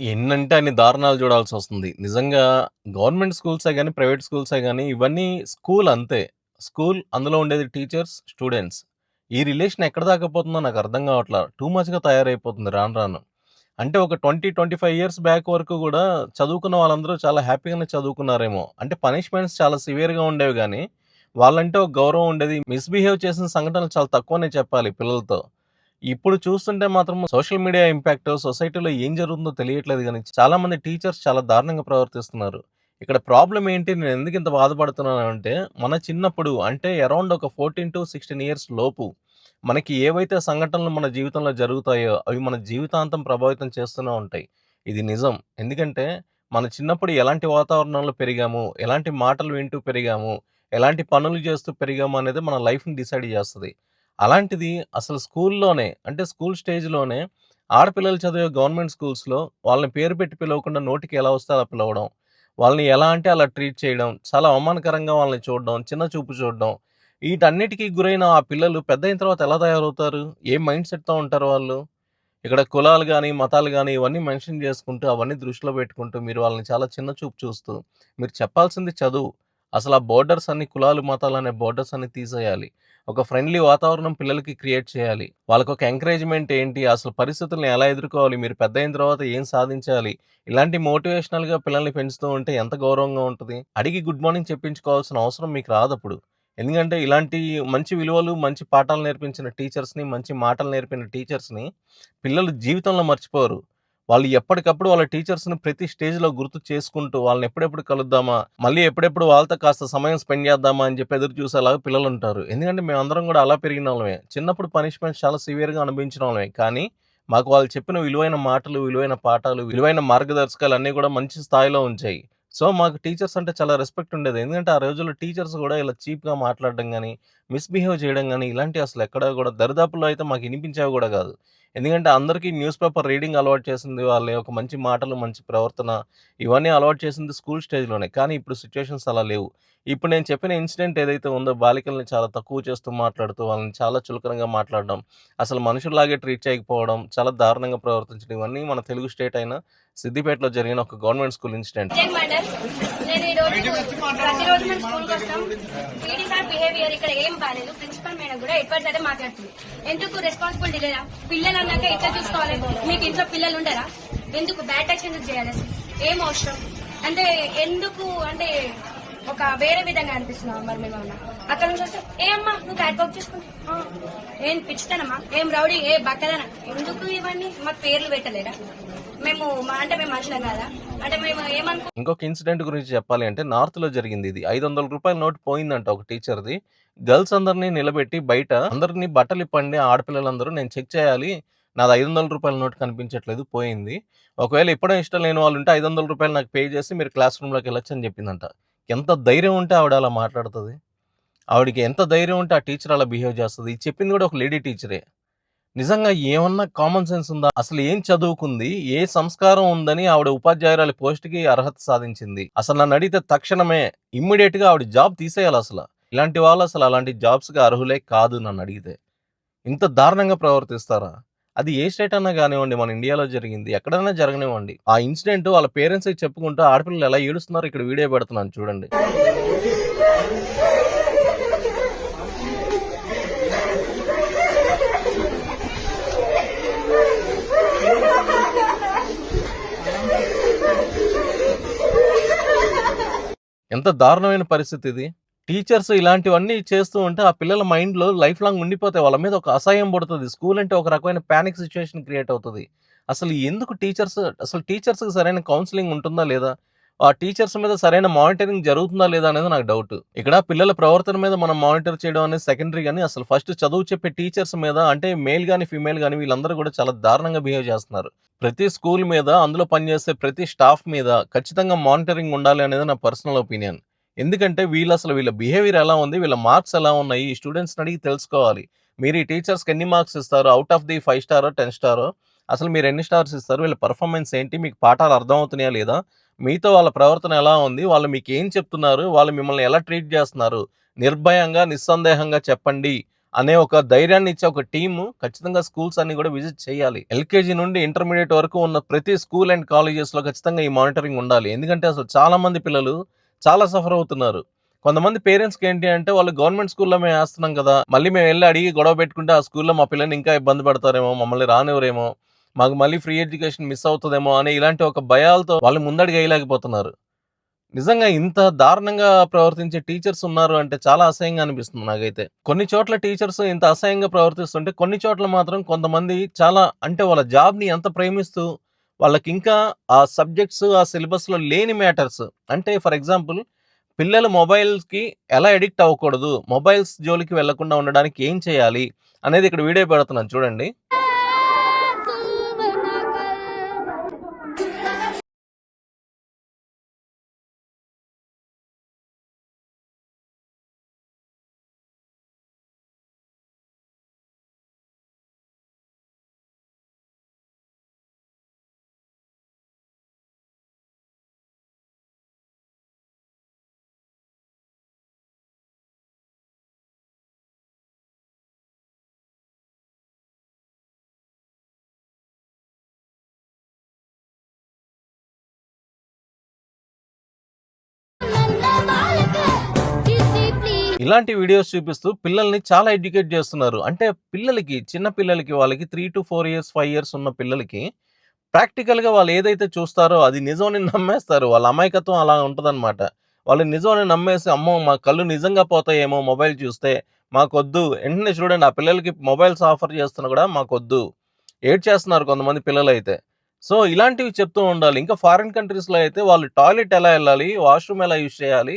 ఎన్నంటే అన్ని దారుణాలు చూడాల్సొస్తుంది. నిజంగా గవర్నమెంట్ స్కూల్సే గాని, ప్రైవేట్ స్కూల్సే గాని ఇవన్నీ స్కూల్ అంతే. స్కూల్ అందులో ఉండేది టీచర్స్, స్టూడెంట్స్. ఈ రిలేషన్ ఎక్కడ దాకా పోతుందో నాకు అర్థం కావట్లా. టూ మచ్‌గా తయారైపోతుంది రాను రాను. అంటే ఒక 20, 25 ఇయర్స్ బ్యాక్ వరకు గూడా చదువుకున్న వాళ్ళందరూ చాలా హ్యాపీగానే చదువుకున్నారేమో. అంటే పనిష్మెంట్స్ చాలా సివియర్‌గా ఉండేవి గానీ, వాళ్ళంటే ఒక గౌరవం ఉండేది. మిస్‌బిహేవ్ చేసిన సంఘటనలు చాలా తక్కువనే చెప్పాలి పిల్లలతో. ఇప్పుడు చూస్తుంటే మాత్రం సోషల్ మీడియా ఇంపాక్ట్ సొసైటీలో ఏం జరుగుతుందో తెలియట్లేదు గానీ, చాలామంది టీచర్స్ చాలా దారుణంగా ప్రవర్తిస్తున్నారు. ఇక్కడ ప్రాబ్లమ్ ఏంటి? నేను ఎందుకు ఇంత బాధపడుతున్నానంటే, మన చిన్నప్పుడు అంటే అరౌండ్ ఒక 14-16 ఇయర్స్ లోపు మనకి ఏవైతే సంఘటనలు మన జీవితంలో జరుగుతాయో, అవి మన జీవితాంతం ప్రభావితం చేస్తూనే ఉంటాయి. ఇది నిజం. ఎందుకంటే, మన చిన్నప్పుడు ఎలాంటి వాతావరణంలో పెరిగాము, ఎలాంటి మాటలు వింటూ పెరిగాము, ఎలాంటి పనులు చేస్తూ పెరిగాము అనేది మన లైఫ్‌ని డిసైడ్ చేస్తది. అలాంటిది అసలు స్కూల్లోనే అంటే స్కూల్ స్టేజ్‌లోనే ఆడపిల్లలు చదివే గవర్నమెంట్ స్కూల్స్‌లో వాళ్ళని పేరు పెట్టి పిలవకుండా నోటికి ఎలా వస్తే అలా పిలవడం. వాళ్ళని ఎలా అంటే అలా ట్రీట్ చేయడం. చాలా అవమానకరంగా వాళ్ళని చూడడం. చిన్న చూపు చూడడం. ఈటన్నిటికి గురైన ఆ పిల్లలు పెద్దయిన తర్వాత ఎలా తయారవుతారు? ఏ మైండ్ సెట్‌తో ఉంటారు వాళ్ళు? ఇక్కడ కులాలు గాని, మతాలు గాని ఇవన్నీ మెన్షన్ చేసుకుంటూ, అవన్నీ దృష్టిలో పెట్టుకుంటూ, మీరు వాళ్ళని చాలా చిన్న చూపు చూస్తూ, మీరు చెప్పాల్సింది చదువు. అసలు ఆ బోర్డర్స్ అన్ని కులాలు, మతాలనే బోర్డర్స్ అన్ని తీసేయాలి. ఒక ఫ్రెండ్లీ వాతావరణం పిల్లలకి క్రియేట్ చేయాలి. వాళ్ళకొక ఎంకరేజ్‌మెంట్ ఏంటి? అసలు పరిస్థితుల్ని ఎలా ఎదుర్కోవాలి? మీరు పెద్దయిన తర్వాత ఏం సాధించాలి? ఇలాంటి మోటివేషనల్‌గా పిల్లల్ని పెంచుతూ ఉంటే ఎంత గౌరవంగా ఉంటది? అడిగి గుడ్ మార్నింగ్ చెప్పించుకోవాల్సిన అవసరం మీకు రాదప్పుడు. ఎందుకంటే ఇలాంటి మంచి విలువలు, మంచి పాఠాలు నేర్పించిన టీచర్స్‌ని, మంచి మాటలు నేర్పిన టీచర్స్‌ని పిల్లలు జీవితంలో మర్చిపోరు. వాళ్ళు ఎప్పటికప్పుడు వాళ్ళ టీచర్స్‌ని ప్రతి స్టేజ్‌లో గుర్తు చేసుకుంటూ, వాళ్ళని ఎప్పుడెప్పుడు కలుద్దామా, మళ్ళీ ఎప్పుడెప్పుడు వాళ్ళతో కాస్త సమయం స్పెండ్ చేద్దామా అని చెప్పి ఎదురు చూసేలాగా పిల్లలుంటారు. ఎందుకంటే మేమందరం గూడా అలా పెరిగినోళ్ళమే. చిన్నప్పుడు పనిష్మెంట్స్ చాలా సివియర్‌గా అనుభవించినోళ్ళమే. కానీ, మాకు వాళ్ళు చెప్పిన విలువైన మాటలు, విలువైన పాఠాలు, విలువైన మార్గదర్శకాలు అన్నీ గూడా మంచి స్థాయిలో ఉంచాయి. సో, మాకు టీచర్స్ అంటే చాలా రెస్పెక్ట్ ఉండేది. ఎందుకంటే, ఆ రోజుల్లో టీచర్స్ గూడా ఇలా చీప్‌గా మాట్లాడడం గాని, మిస్‌బిహేవ్ చేయడం గాని, ఇలాంటివి అసలు ఎక్కడ గూడా దరిదాపుల్లో అయితే మాకు ఇనిపించేవి గూడా గాదు. ఎందుకంటే అందరికీ న్యూస్ పేపర్ రీడింగ్ అలవాటు చేసింది వాళ్ళ యొక్క మంచి మాటలు, మంచి ప్రవర్తన ఇవన్నీ అలవాటు చేసింది స్కూల్ స్టేజ్‌లోనే. కానీ ఇప్పుడు సిట్యుయేషన్స్ అలా లేవు. ఇప్పుడు నేను చెప్పిన ఇన్సిడెంట్ ఏదైతే ఉందో బాలికల్ని చాలా తక్కువ చేస్తూ మాట్లాడుతూ, వాళ్ళని చాలా చులకనగా మాట్లాడడం, అసలు మనుషుల్లాగే ట్రీట్ చేయకపోవడం, చాలా దారుణంగా ప్రవర్తించడం ఇవన్నీ మన తెలుగు స్టేట్ అయిన సిద్దిపేటలో జరిగిన ఒక గవర్నమెంట్ స్కూల్ ఇన్సిడెంట్. నేను ఈ రోజు ప్రతిరోజు మేము స్కూల్కి వస్తాం. పీడీ సార్ బిహేవియర్ ఇక్కడ ఏం బాలేదు. ప్రిన్సిపల్ మేడం కూడా ఎప్పటికైతే మాట్లాడుతుంది. ఎందుకు రెస్పాన్సిబిలిటీ లేదా? పిల్లలు అన్నాక ఎట్లా చూసుకోవాలి? మీకు ఇంట్లో పిల్లలు ఉండరా? ఎందుకు బ్యాడ్ టచ్ ఎందుకు చేయాలి? అసలు ఏం అవసరం అంటే ఎందుకు అంటే ఒక వేరే విధంగా అనిపిస్తున్నాం. మరి మేము అక్కడ నుంచి వస్తే ఏ అమ్మా నువ్వు క్యాట్ వాక్ చేసుకుంటా ఏం పిచ్చితనమ్మా, ఏం రౌడీ, ఏ బక్కదనా, ఎందుకు ఇవన్నీ మాకు పేర్లు పెట్టలేరా? మేము అంటే మేము మనుషులం కాదా? అంటే మేము ఏమనుకో. ఇంకొక ఇన్సిడెంట్ గురించి చెప్పాలి అంటే నార్త్‌లో జరిగింది ఇది. రూ. 500 నోట్ పోయిందంట ఒక టీచర్‌ది. గర్ల్స్ అందరిని నిలబెట్టి బయట అందరిని బట్టలిప్పండి ఆడపిల్లలందరూ నేను చెక్ చేయాలి. నాది రూ. 500 నోట్ కనిపించట్లేదు పోయింది. ఒకవేళ ఇప్పడం ఇష్టం లేని వాళ్ళుంటే రూ. 500 నాకు పే చేసి మీరు క్లాస్ రూమ్‌లోకెళ్ళొచ్చు అని చెప్పిందంట. ఎంత ధైర్యం ఉంటే ఆవిడ అలా మాట్లాడుతది? ఆవిడకి ఎంత ధైర్యం ఉంటే ఆ టీచర్ అలా బిహేవ్ చేస్తది? ఇది చెప్పింది కూడా ఒక లేడీ టీచరే. నిజంగా ఏమన్నా కామన్ సెన్స్ ఉందా? అసలు ఏం చదువుకుంది? ఏ సంస్కారం ఉందని ఆవిడ ఉపాధ్యాయురాలి పోస్ట్‌కి అర్హత సాధించింది? అసలు నన్నడిగితే తక్షణమే ఇమ్మీడియేట్‌గా ఆవిడ జాబ్ తీసేయాలసల. ఇలాంటి వాళ్ళసలు అలాంటి జాబ్స్‌కి అర్హులే కాదు నన్నడిగితే. ఇంత దారుణంగా ప్రవర్తిస్తారా? అది ఏ స్టేట్ అన్నా గానివ్వండి, మన ఇండియాలో జరిగింది. ఎక్కడైనా జరగనివ్వండి. ఆ ఇన్సిడెంట్ వాళ్ళ పేరెంట్స్‌కి చెప్పుకుంటూ ఆడపిల్లలు ఎలా ఏడుస్తున్నారో ఇక్కడ వీడియో పెడుతున్నాను చూడండి. ఎంత దారుణమైన పరిస్థితి ఇది. టీచర్స్ ఇలాంటివన్నీ చేస్తూ ఉంటే ఆ పిల్లల మైండ్‌లో లైఫ్ లాంగ్ ఉండిపోతాయి. వాళ్ళ మీద ఒక అసహ్యం పుడతది. స్కూల్ అంటే ఒక రకమైన పానిక్ సిట్యుయేషన్ క్రియేట్ అవుతది. అసలు ఎందుకు టీచర్స్‌కి సరైన కౌన్సెలింగ్ ఉంటుందా లేదా? ఆ టీచర్స్ మీద సరైన మానిటరింగ్ జరుగుతుందా లేదా అనేది నాకు డౌట్. ఇక్కడ పిల్లల ప్రవర్తన మీద మనం మానిటర్ చేయడం అనేది సెకండరీ గాని అసలు ఫస్ట్ చదువు చెప్పే టీచర్స్ మీద అంటే మేల్ గాని, ఫీమేల్ గాని వీళ్ళందరూ కూడా చాలా దారుణంగా బిహేవ్ చేస్తున్నారు. ప్రతి స్కూల్ మీద అందులో పనిచేసే ప్రతి స్టాఫ్ మీద ఖచ్చితంగా మానిటరింగ్ ఉండాలి అనేది నా పర్సనల్ ఒపీనియన్. ఎందుకంటే వీళ్ళ బిహేవియర్ ఎలా ఉంది? వీళ్ళ మార్క్స్ ఎలా ఉన్నాయి? ఈ స్టూడెంట్స్‌ని అడిగి తెలుసుకోవాలి. మీరు ఈ టీచర్స్‌కి ఎన్ని మార్క్స్ ఇస్తారు? ఔట్ ఆఫ్ ది 5 స్టారో, 10 స్టారో అసలు మీరు ఎన్ని స్టార్స్ ఇస్తారు? వీళ్ళ పెర్ఫార్మన్స్ ఏంటి? మీకు పాఠాలు అర్థమవుతున్నాయా లేదా? మీతో వాళ్ళ ప్రవర్తన ఎలా ఉంది? వాళ్ళు మీకేం చెప్తున్నారు? వాళ్ళు మిమ్మల్ని ఎలా ట్రీట్ చేస్తున్నారు? నిర్భయంగా, నిస్సందేహంగా చెప్పండి అనే ఒక ధైర్యాన్ని ఇచ్చే ఒక టీము ఖచ్చితంగా స్కూల్స్ అన్ని కూడా విజిట్ చేయాలి. ఎల్కేజీ నుండి ఇంటర్మీడియట్ వరకు ఉన్న ప్రతి స్కూల్ అండ్ కాలేజెస్లో ఖచ్చితంగా ఈ మానిటరింగ్ ఉండాలి. ఎందుకంటే అసలు చాలా మంది పిల్లలు చాలా సఫర్ అవుతున్నారు. కొంతమంది పేరెంట్స్కి ఏంటి అంటే వాళ్ళు గవర్నమెంట్ స్కూల్లో మేము వేస్తున్నాం కదా, మళ్ళీ మేము వెళ్ళి అడిగి గొడవ పెట్టుకుంటే ఆ స్కూల్లో మా పిల్లల్ని ఇంకా ఇబ్బంది పడతారేమో, మమ్మల్ని రానివ్వరేమో, మాకు మళ్ళీ ఫ్రీ ఎడ్యుకేషన్ మిస్ అవుతుందేమో అని ఇలాంటి ఒక భయాలతో వాళ్ళు ముందడుగు వేయలేకపోతున్నారు. నిజంగా ఇంత దారుణంగా ప్రవర్తించే టీచర్స్ ఉన్నారు అంటే చాలా అసహ్యంగా అనిపిస్తుంది నాకైతే. కొన్ని చోట్ల టీచర్స్ ఇంత అసహ్యంగా ప్రవర్తిస్తుంటే, కొన్ని చోట్ల మాత్రం కొంతమంది చాలా అంటే వాళ్ళ జాబ్‌ని ఎంత ప్రేమిస్తూ, వాళ్ళకింకా ఆ సబ్జెక్ట్స్, ఆ సిలబస్‌లో లేని మ్యాటర్స్ అంటే ఫర్ ఎగ్జాంపుల్ పిల్లలు మొబైల్స్‌కి ఎలా అడిక్ట్ అవ్వకూడదు, మొబైల్స్ జోలికి వెళ్ళకుండా ఉండడానికి ఏం చేయాలి అనేది ఇక్కడ వీడియో పెడుతున్నాను చూడండి. ఇలాంటి వీడియోస్ చూపిస్తూ పిల్లల్ని చాలా ఎడ్యుకేట్ చేస్తున్నారు. అంటే పిల్లలకి, చిన్న పిల్లలకి వాళ్ళకి 3-4 ఇయర్స్, 5 ఇయర్స్ ఉన్న పిల్లలకి ప్రాక్టికల్‌గా వాళ్ళు ఏదైతే చూస్తారో అది నిజమని నమ్మేస్తారు. వాళ్ళ అమాయకత్వం అలా ఉంటదనమాట. వాళ్ళు నిజమని నమ్మేసి, అమ్మో! మా కళ్ళు నిజంగా పోతాయేమో మొబైల్ చూస్తే, మాకొద్దు. వెంటనే చూడండి ఆ పిల్లలకి మొబైల్స్ ఆఫర్ చేస్తున్నా కూడా మాకొద్దు. ఏడ్చేస్తున్నారు కొంతమంది పిల్లలైతే. సో, ఇలాంటివి చెప్తూ ఉండాలి. ఇంకా ఫారిన్ కంట్రీస్‌లో అయితే వాళ్ళు టాయిలెట్ ఎలా ఎళ్ళాలి, వాష్‌రూమ్ ఎలా యూజ్ చేయాలి,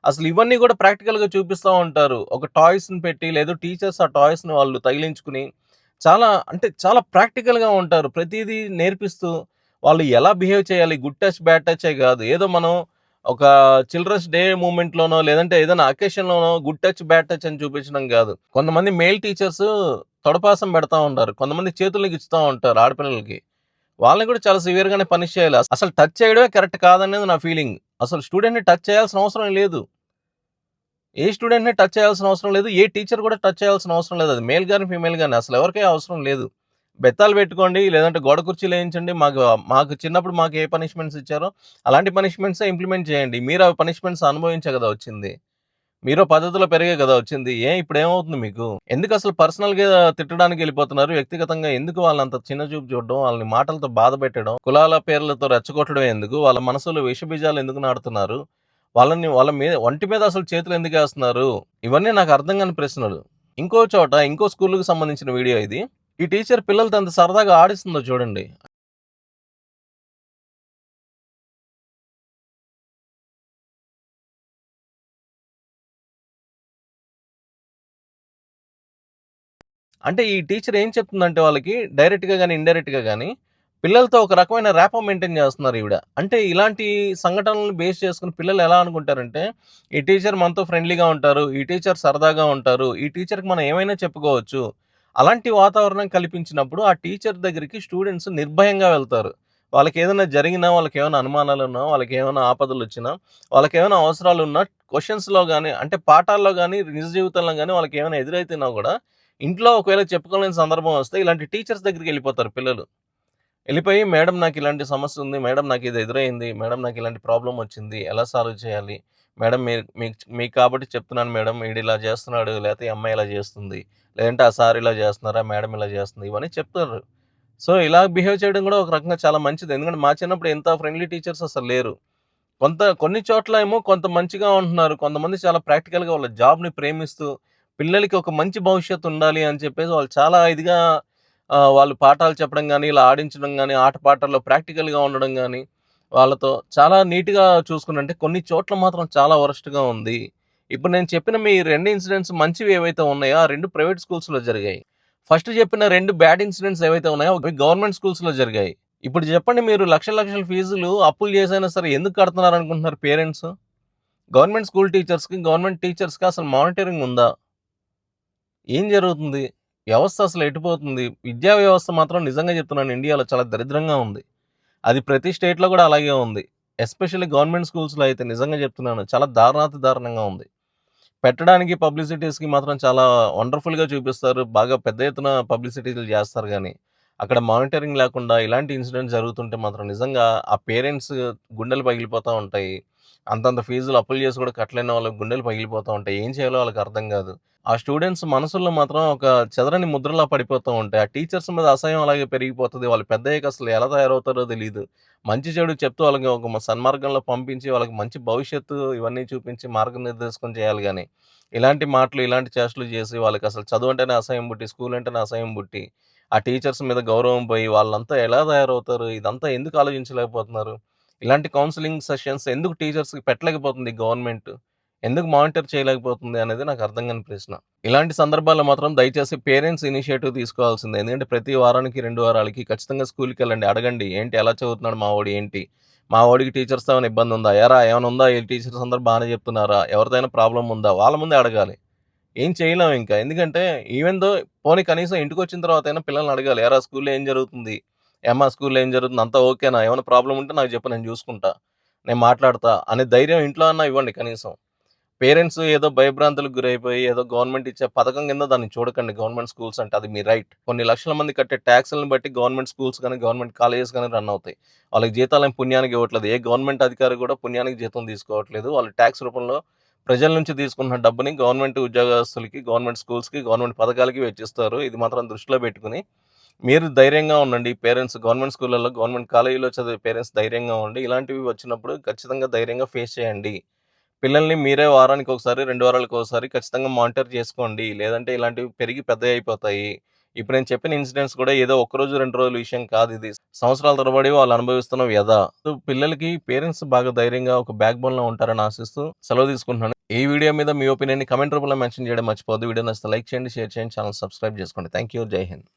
అసలు ఇవన్నీ కూడా ప్రాక్టికల్‌గా చూపిస్తా ఉంటారు. ఒక టాయ్స్‌ని పెట్టి లేదు టీచర్స్ ఆ టాయ్స్‌ని వాళ్ళు తగిలించుకుని చాలా అంటే చాలా ప్రాక్టికల్‌గా ఉంటారు. ప్రతీదీ నేర్పిస్తూ వాళ్ళు ఎలా బిహేవ్ చేయాలి, గుడ్ టచ్, బ్యాడ్ టచ్చే గాదు. ఏదో మనం ఒక చిల్డ్రన్స్ డే మూవ్‌మెంట్‌లోనో లేదంటే ఏదైనా అకేషన్‌లోనో గుడ్ టచ్, బ్యాడ్ టచ్ అని చూపించడం గాదు. కొంతమంది మేల్ టీచర్స్ తొడపాసం పెడతా ఉంటారు. కొంతమంది చేతులు గిచ్చుతా ఉంటారు ఆడపిల్లలకి. వాళ్ళని కూడా చాలా సివియర్‌గానే పనిష్ చేయాలి. అసలు టచ్ చేయడమే కరెక్ట్ కాదనేది నా ఫీలింగ్. అసలు స్టూడెంట్‌ని టచ్ చేయాల్సిన అవసరం లేదు. ఏ స్టూడెంట్‌ని టచ్ చేయాల్సిన అవసరం లేదు. ఏ టీచర్ కూడా టచ్ చేయాల్సిన అవసరం లేదు. అది మేల్ గాని, ఫీమేల్ గాని అసలు ఎవరికీ అవసరం లేదు. బెత్తాలు పెట్టుకోండి, లేదంటే గోడ కుర్చీలు ఏయించండి. మాకు మాకు చిన్నప్పుడు మాకు ఏ పనిష్మెంట్స్ ఇచ్చారో అలాంటి పనిష్మెంట్సే ఇంప్లిమెంట్ చేయండి. మీరు ఆ పనిష్మెంట్స్ అనుభవించే కదా వచ్చింది. మీరో పద్ధతిలో పెరిగే కదా వచ్చింది. ఇప్పుడేమవుతుంది మీకు? ఎందుకసలు పర్సనల్‌గా తిట్టడానికి ఎళ్ళిపోతున్నారు? వ్యక్తిగతంగా ఎందుకు వాళ్ళంత చిన్న చూపు చూడడం? వాళ్ళని మాటలతో బాధపెట్టడం? కులాల పేర్లతో రెచ్చగొట్టడం ఎందుకు? వాళ్ళ మనసులో విషబీజాలు ఎందుకు నాటుతున్నారు? వాళ్ళ మీద ఒంటి మీద అసలు చేతులు ఎందుకేస్తున్నారు? ఇవన్నీ నాకు అర్థం కాని ప్రశ్నలు. ఇంకో చోట ఇంకో స్కూలుకి సంబంధించిన వీడియో ఇది. ఈ టీచర్ పిల్లలతో ఎంత సరదాగా ఆడిస్తుందో చూడండి. అంటే ఈ టీచర్ ఏం చెప్తుందంటే వాళ్ళకి డైరెక్ట్‌గా గాని, ఇండైరెక్ట్‌గా గాని పిల్లలతో ఒక రకమైన ర్యాపో మెయింటైన్ చేస్తున్నారు ఈవిడ. అంటే ఇలాంటి సంఘటనలను బేస్ చేసుకొని పిల్లలు ఎలా అనుకుంటారంటే, ఈ టీచర్ మనతో ఫ్రెండ్లీగా ఉంటారు. ఈ టీచర్ సరదాగా ఉంటారు. ఈ టీచర్‌కి మనం ఏమైనా చెప్పుకోవచ్చు. అలాంటి వాతావరణం కల్పించినప్పుడు ఆ టీచర్ దగ్గరికి స్టూడెంట్స్ నిర్భయంగా వెళ్తారు. వాళ్ళకేదైనా జరిగినా, వాళ్ళకేమైనా అనుమానాలున్నా, వాళ్ళకేమైనా ఆపదలొచ్చినా, వాళ్ళకేమైనా అవసరాలున్నా క్వెషన్స్‌లో గాని, అంటే పాఠాల్లో గాని, నిజ జీవితంలో గాని వాళ్ళకేమైనా ఎదురైతున్నా గూడా ఇంట్లో ఒకవేళ చెప్పుకోలేని సందర్భం వస్తే ఇలాంటి టీచర్స్ దగ్గరికెళ్ళిపోతారు పిల్లలు. ఎళ్ళిపోయి మేడం నాకిలాంటి సమస్యుంది. మేడం నాకిది ఎదురైంది. మేడం నాకిలాంటి ప్రాబ్లమొచ్చింది. ఎలా సాల్వ్ చేయాలి? మేడం మీకు కాబట్టి చెప్తున్నాను మేడం. ఈడిలా చేస్తున్నాడు. లేతే ఈ అమ్మాయి ఇలా చేస్తుంది. లేదంటే ఆ సార్ ఇలా చేస్తున్నారా? మేడం ఇలా చేస్తుంది. ఇవన్నీ చెప్తారు. సో, ఇలా బిహేవ్ చేయడం కూడా ఒక రకంగా చాలా మంచిది. ఎందుకంటే మా చిన్నప్పుడు ఇంత ఫ్రెండ్లీ టీచర్స్ అసలు లేరు. కొన్ని చోట్ల ఏమో కొంత మంచిగా ఉంటున్నారు. కొంతమంది చాలా ప్రాక్టికల్‌గా వాళ్ళ జాబ్‌ని ప్రేమిస్తూ, పిల్లలకి ఒక మంచి భవిష్యత్తు ఉండాలి అని చెప్పేసి వాళ్ళు చాలా ఇదిగా వాళ్ళు పాఠాలు చెప్పడం గాని, ఇలా ఆడించడం గాని, ఆట పాటల్లో ప్రాక్టికల్‌గా ఉండడం గాని, వాళ్ళతో చాలా నీట్‌గా చూసుకునంటే కొన్ని చోట్ల మాత్రం చాలా వరస్ట్‌గా ఉంది. ఇప్పుడు నేను చెప్పిన మీ 2 ఇన్సిడెంట్స్ మంచివి ఏవైతే ఉన్నాయో, ఆ 2 ప్రైవేట్ స్కూల్స్‌లో జరిగాయి. ఫస్ట్ చెప్పిన 2 బ్యాడ్ ఇన్సిడెంట్స్ ఏవైతే ఉన్నాయో, అవి గవర్నమెంట్ స్కూల్స్‌లో జరిగాయి. ఇప్పుడు చెప్పండి మీరు లక్షల లక్షల ఫీజులు అప్పులు చేసైనా సరే ఎందుకు కడుతున్నారనుకుంటున్నారు పేరెంట్స్? గవర్నమెంట్ స్కూల్ టీచర్స్‌కి, గవర్నమెంట్ టీచర్స్‌కి అసలు మానిటరింగ్ ఉందా? ఏం జరుగుతుంది? వ్యవస్థ అసలు ఎటుపోతుంది? విద్యా వ్యవస్థ మాత్రం నిజంగా చెప్తున్నాను ఇండియాలో చాలా దరిద్రంగా ఉంది. అది ప్రతి స్టేట్‌లో కూడా అలాగే ఉంది. ఎస్పెషల్లీ గవర్నమెంట్ స్కూల్స్‌లో అయితే నిజంగా చెప్తున్నాను చాలా దారుణాతి దారుణంగా ఉంది. పెట్టడానికి పబ్లిసిటీస్‌కి మాత్రం చాలా వండర్‌ఫుల్‌గా చూపిస్తారు. బాగా పెద్ద ఎత్తున పబ్లిసిటీలు చేస్తారు గానీ, అక్కడ మానిటరింగ్ లేకుండా ఇలాంటి ఇన్సిడెంట్స్ జరుగుతుంటే మాత్రం నిజంగా ఆ పేరెంట్స్ గుండెలు పగిలిపోతా ఉంటాయి. అంతంత ఫీజులు అప్పులు చేసి కూడా కట్టలేని వాళ్ళకి గుండెలు పగిలిపోతా ఉంటాయి. ఏం చేయాలో వాళ్ళకి అర్థం కాదు. ఆ స్టూడెంట్స్ మనసుల్లో మాత్రం ఒక చెదరని ముద్రలా పడిపోతూ ఉంటాయి. ఆ టీచర్స్ మీద అసహ్యం అలాగే పెరిగిపోతది. వాళ్ళు పెద్దయ్యాక అసలు ఎలా తయారవుతారో తెలీదు. మంచి చెడు చెప్తూ వాళ్ళకి ఒక సన్మార్గంలో పంపించి వాళ్ళకి మంచి భవిష్యత్తు ఇవన్నీ చూపించి మార్గనిర్దేశకం చేయాలి గానీ, ఇలాంటి మాటలు, ఇలాంటి చేష్టలు చేసి వాళ్ళకసలు చదువంటేనే అసహ్యం పుట్టి, స్కూల్ అంటేనే అసహ్యం పుట్టి, ఆ టీచర్స్ మీద గౌరవం పోయి వాళ్ళంతా ఎలా తయారవుతారు? ఇదంతా ఎందుకు ఆలోచించలేకపోతున్నారు? ఇలాంటి కౌన్సెలింగ్ సెషన్స్ ఎందుకు టీచర్స్‌కి పెట్టలేకపోతుంది గవర్నమెంట్? ఎందుకు మానిటర్ చేయలేకపోతుంది అనేది నాకు అర్థం కాని ప్రశ్న. ఇలాంటి సందర్భాల్లో మాత్రం దయచేసి పేరెంట్స్ ఇనిషియేటివ్ తీసుకోవాల్సిందే. ఎందుకంటే ప్రతి వారానికి, 2 వారాలకి ఖచ్చితంగా స్కూల్‌కెళ్ళండి. అడగండి. ఏంటి ఎలా చదువుతున్నాడు మా వోడు ఏంటి? మా వోడికి టీచర్స్‌తో ఏమైనా ఇబ్బంది ఉందా? ఏరా ఏమైనా ఉందా? ఈ టీచర్స్ అందరూ బానే చెప్తున్నారా? ఎవరిదైనా ప్రాబ్లమ్ ఉందా? వాళ్ళ ముందే అడగాలి. ఏం చేయలేం ఇంకా. ఎందుకంటే ఈవెన్ దో పోనీ కనీసం ఇంటికొచ్చిన తర్వాతైనా పిల్లల్ని అడగాలి. ఏరా స్కూల్‌లో ఏం జరుగుతుంది? ఏమ్మా స్కూల్‌లో ఏం జరుగుతుంది? అంతా ఓకేనా? ఏమైనా ప్రాబ్లమ్ ఉంటే నాకు చెప్పు నేను చూసుకుంటా. నేను మాట్లాడతా అనే ధైర్యం ఇంట్లో అన్నా ఇవ్వండి కనీసం. పేరెంట్స్ ఏదో భయభ్రాంతులకు గురైపోయి ఏదో గవర్నమెంట్ ఇచ్చే పథకం కింద దాన్ని చూడకండి. గవర్నమెంట్ స్కూల్స్ అంటే అది మీ రైట్. కొన్ని లక్షల మంది కట్టే ట్యాక్స్‌లని బట్టి గవర్నమెంట్ స్కూల్స్ గాని, గవర్నమెంట్ కాలేజెస్ గాని రన్ అవుతాయి. వాళ్ళకి జీతాలేం పుణ్యానికి ఇవ్వట్లేదు. ఏ గవర్నమెంట్ అధికారి కూడా పుణ్యానికి జీతం తీసుకోవట్లేదు. వాళ్ళు ట్యాక్స్ రూపంలో ప్రజల నుంచి తీసుకుంటున్న డబ్బుని గవర్నమెంట్ ఉద్యోగస్తులకి, గవర్నమెంట్ స్కూల్స్‌కి, గవర్నమెంట్ పథకాలకి వెచ్చిస్తారు. ఇది మాత్రం దృష్టిలో పెట్టుకొని మీరు ధైర్యంగా ఉండండి. పేరెంట్స్ గవర్నమెంట్ స్కూళ్ళలో, గవర్నమెంట్ కాలేజీలో చదివే పేరెంట్స్ ధైర్యంగా ఉండి, ఇలాంటివి వచ్చినప్పుడు ఖచ్చితంగా ధైర్యంగా ఫేస్ చేయండి. పిల్లల్ని మీరే వారానికి ఒకసారి, 2 వారాలకు ఒకసారి ఖచ్చితంగా మానిటర్ చేసుకోండి. లేదంటే ఇలాంటివి పెరిగి పెద్దయిపోతాయి. ఇప్పుడు నేను చెప్పిన ఇన్సిడెంట్స్ కూడా ఏదో ఒక్కరోజు, 2 రోజుల విషయం కాదిది. సంవత్సరాల తరబడి వాళ్ళు అనుభవిస్తున్న వ్యధ. సో, పిల్లలకి పేరెంట్స్ బాగా ధైర్యంగా ఒక బ్యాక్ బోన్‌లా ఉంటారని ఆశిస్తూ సెలవు తీసుకుంటున్నాను. ఈ వీడియో మీద మీ ఒపీనియన్‌ని కామెంట్ రూపంలో మెన్షన్ చేయడం మర్చిపోవద్దు. వీడియో నచ్చితే లైక్ చేయండి, షేర్ చేయండి, ఛానెల్ సబ్స్క్రైబ్ చేసుకోండి. Thank you. జై హింద్.